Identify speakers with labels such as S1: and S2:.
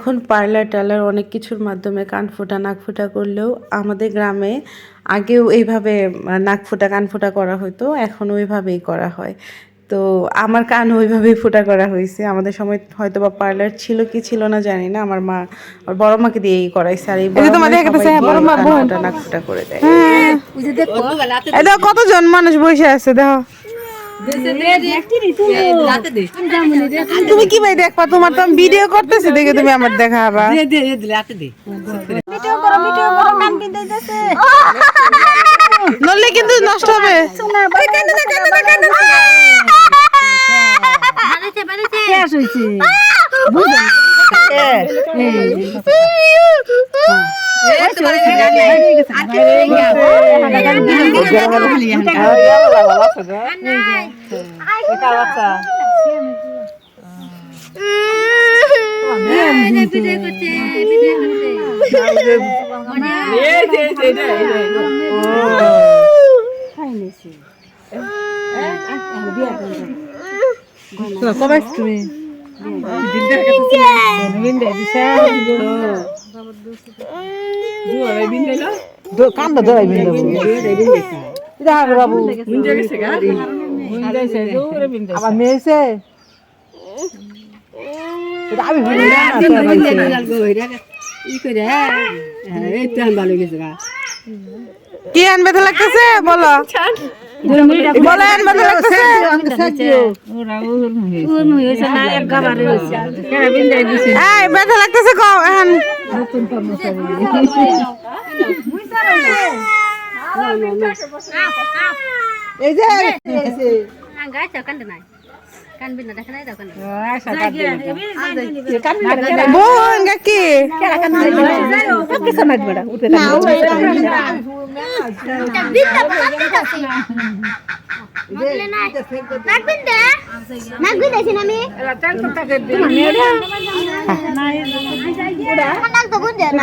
S1: এখন পার্লার টার্লার অনেক কিছুর মাধ্যমে কান ফোঁটা নাক ফোঁটা করলেও আমাদের গ্রামে আগেও এইভাবে নাক ফোঁটা কান ফোঁটা করা হতো, এখন ওইভাবেই করা হয়। তো আমার কান ওইভাবেই ফোঁটা করা হয়েছে। আমাদের সময় হয়তো বা পার্লার ছিল কি ছিল না জানি না, আমার মা আর বড় মাকে দিয়েই করাইছে। আর এই বড় মা কান ফোঁটা নাক ফোঁটা করে দেয়।
S2: এটা কতজন মানুষ বসে আছে দেখো। তুমি কি ভাই দেখবা? তোমার তো আমি ভিডিও করতেছি, দেখে তুমি আমার দেখাবা। নলে কিন্তু নষ্ট হবে। কবে তুমি কান্দা ধরাই বাবু আবার মেয়েছে কি আন ব্যথা লাগতেছে বলো, বলেন ব্যথা লাগতেছে। ব্যথা লাগতেছে কম এখন। এই যে বোন কাকি
S3: আমি